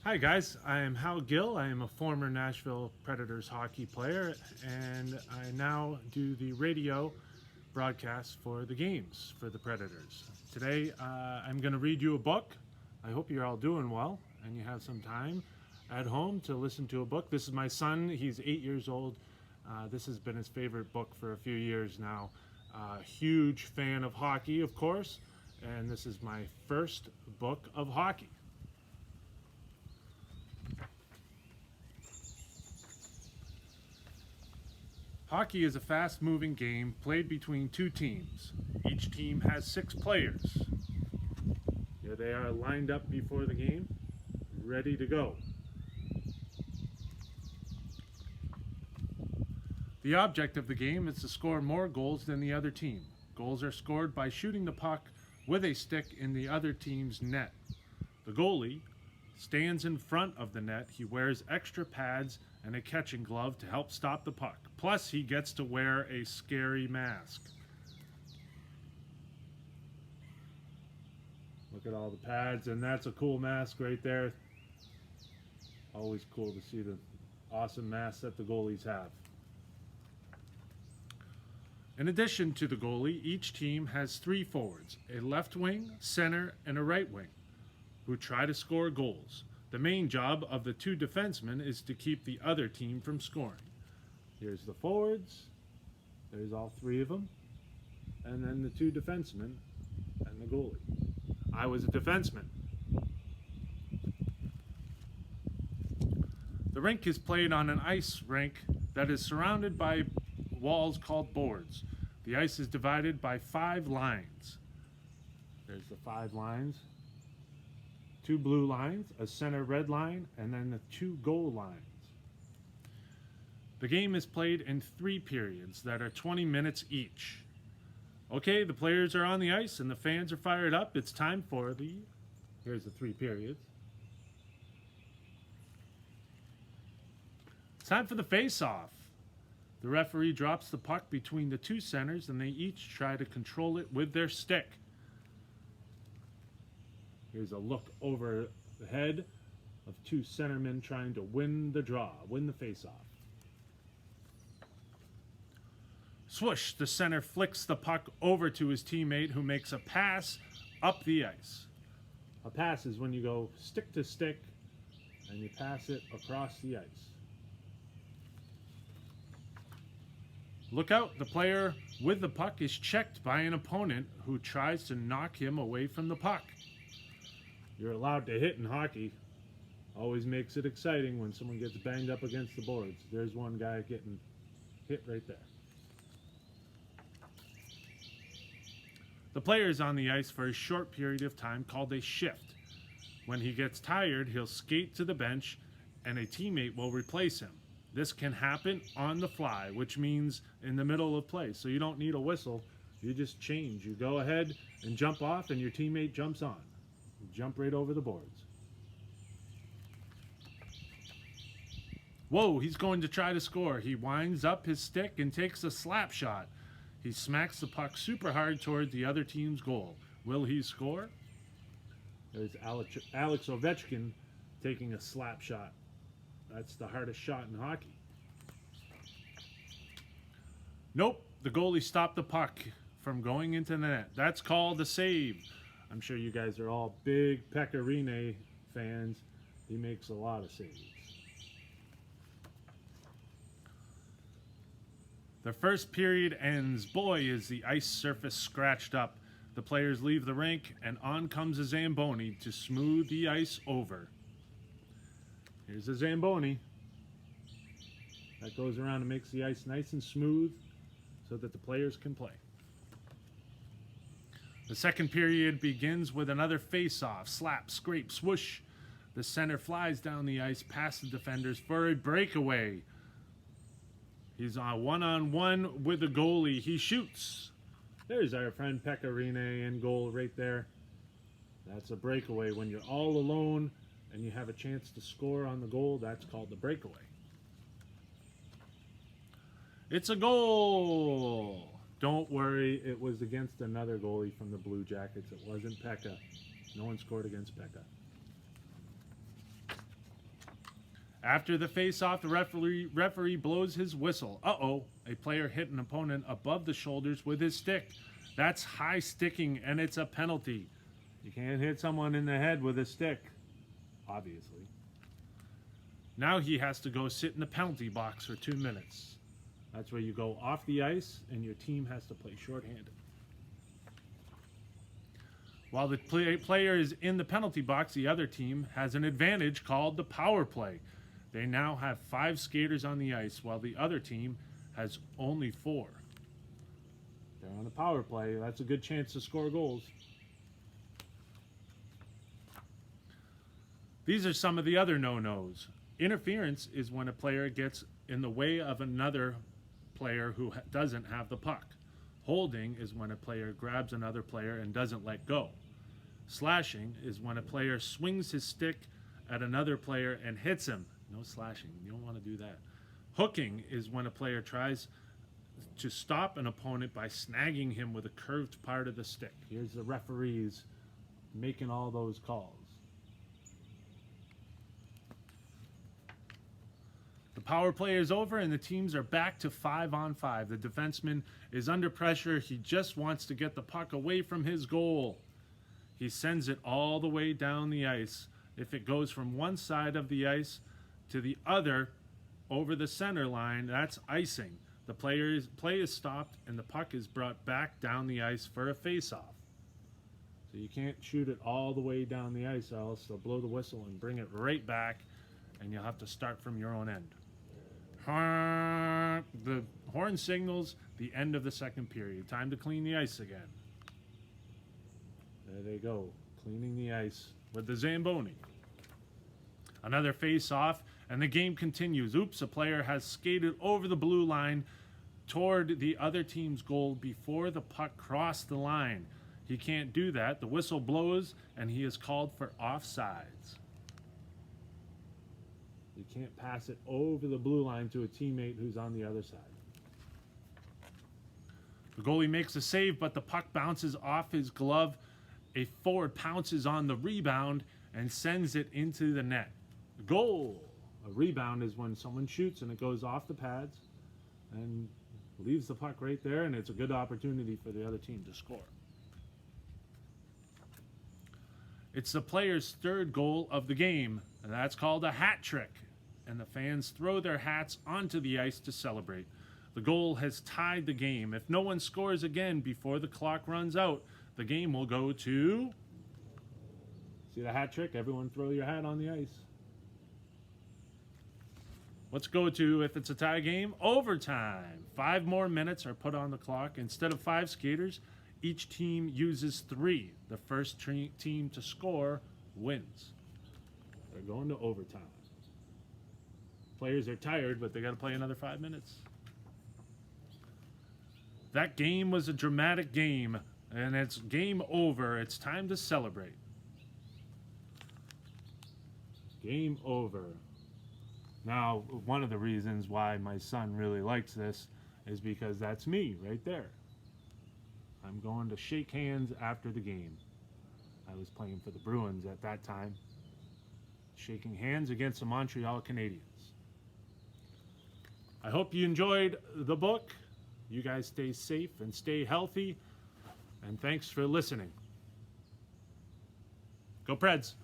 Hi guys, I am Hal Gill. I am a former Nashville Predators hockey player, and I now do the radio broadcast for the games for the Predators. Today, I'm going to read you a book. I hope you're all doing well and you have some time at home to listen to a book. This is my son. He's 8 years old. This has been his favorite book for a few years now. Huge fan of hockey, of course, and this is my first book of hockey. Hockey is a fast-moving game played between two teams. Each team has 6 players. Here they are lined up before the game, ready to go. The object of the game is to score more goals than the other team. Goals are scored by shooting the puck with a stick in the other team's net. The goalie stands in front of the net. He wears extra pads and a catching glove to help stop the puck. Plus, he gets to wear a scary mask. Look at all the pads, and that's a cool mask right there. Always cool to see the awesome masks that the goalies have. In addition to the goalie, each team has 3 forwards, a left wing, center, and a right wing, who try to score goals. The main job of the 2 defensemen is to keep the other team from scoring. Here's the forwards. There's all 3 of them. And then the 2 defensemen and the goalie. I was a defenseman. The rink is played on an ice rink that is surrounded by walls called boards. The ice is divided by 5 lines. There's the 5 lines. 2 blue lines, a center red line, and then the 2 goal lines. The game is played in 3 periods that are 20 minutes each. Okay, the players are on the ice and the fans are fired up. It's time for here's the 3 periods. It's time for the face-off. The referee drops the puck between the 2 centers and they each try to control it with their stick. Here's a look over the head of 2 centermen trying to win the draw, win the face-off. Swoosh, the center flicks the puck over to his teammate who makes a pass up the ice. A pass is when you go stick to stick and you pass it across the ice. Look out, the player with the puck is checked by an opponent who tries to knock him away from the puck. You're allowed to hit in hockey. Always makes it exciting when someone gets banged up against the boards. There's one guy getting hit right there. The player is on the ice for a short period of time called a shift. When he gets tired, he'll skate to the bench and a teammate will replace him. This can happen on the fly, which means in the middle of play. So you don't need a whistle. You just change. You go ahead and jump off and your teammate jumps on. Jump right over the boards. Whoa, he's going to try to score. He winds up his stick and takes a slap shot. He smacks the puck super hard toward the other team's goal. Will he score? There's Alex Ovechkin taking a slap shot. That's the hardest shot in hockey. Nope, the goalie stopped the puck from going into the net. That's called a save. I'm sure you guys are all big Pekka Rinne fans. He makes a lot of saves. The first period ends. Boy, is the ice surface scratched up. The players leave the rink, and on comes a Zamboni to smooth the ice over. Here's a Zamboni. That goes around and makes the ice nice and smooth so that the players can play. The second period begins with another face-off. Slap, scrape, swoosh. The center flies down the ice past the defenders for a breakaway. He's on one-on-one with the goalie. He shoots. There's our friend Pekka Rinne in goal right there. That's a breakaway. When you're all alone and you have a chance to score on the goal, that's called the breakaway. It's a goal! Don't worry, it was against another goalie from the Blue Jackets. It wasn't Pekka. No one scored against Pekka. After the face-off, the referee blows his whistle. Uh-oh, a player hit an opponent above the shoulders with his stick. That's high sticking, and it's a penalty. You can't hit someone in the head with a stick, obviously. Now he has to go sit in the penalty box for 2 minutes. That's where you go off the ice, and your team has to play shorthanded. While the player is in the penalty box, the other team has an advantage called the power play. They now have 5 skaters on the ice, while the other team has only 4. They're on a power play. That's a good chance to score goals. These are some of the other no-nos. Interference is when a player gets in the way of another player who doesn't have the puck. Holding is when a player grabs another player and doesn't let go. Slashing is when a player swings his stick at another player and hits him. No slashing. You don't want to do that. Hooking is when a player tries to stop an opponent by snagging him with a curved part of the stick. Here's the referees making all those calls. The power play is over and the teams are back to 5-on-5. The defenseman is under pressure. He just wants to get the puck away from his goal. He sends it all the way down the ice. If it goes from one side of the ice to the other over the center line, that's icing. The play is stopped and the puck is brought back down the ice for a face-off. So you can't shoot it all the way down the ice, else they'll blow the whistle and bring it right back, and you'll have to start from your own end. The horn signals the end of the second period. Time to clean the ice again. There they go, cleaning the ice with the Zamboni. Another face-off, and the game continues. Oops, a player has skated over the blue line toward the other team's goal before the puck crossed the line. He can't do that. The whistle blows, and he is called for offsides. You can't pass it over the blue line to a teammate who's on the other side. The goalie makes a save, but the puck bounces off his glove. A forward pounces on the rebound and sends it into the net. Goal! A rebound is when someone shoots and it goes off the pads and leaves the puck right there, and it's a good opportunity for the other team to score. It's the player's third goal of the game, and that's called a hat trick. And the fans throw their hats onto the ice to celebrate. The goal has tied the game. If no one scores again before the clock runs out, the game will go to... See the hat trick? Everyone throw your hat on the ice. Let's go to, if it's a tie game, overtime. 5 more minutes are put on the clock. Instead of 5 skaters, each team uses 3. The first team to score wins. They're going to overtime. Players are tired, but they got to play another 5 minutes. That game was a dramatic game, and it's game over. It's time to celebrate. Game over. Now, one of the reasons why my son really likes this is because that's me right there. I'm going to shake hands after the game. I was playing for the Bruins at that time, shaking hands against the Montreal Canadiens. I hope you enjoyed the book. You guys stay safe and stay healthy. And thanks for listening. Go Preds!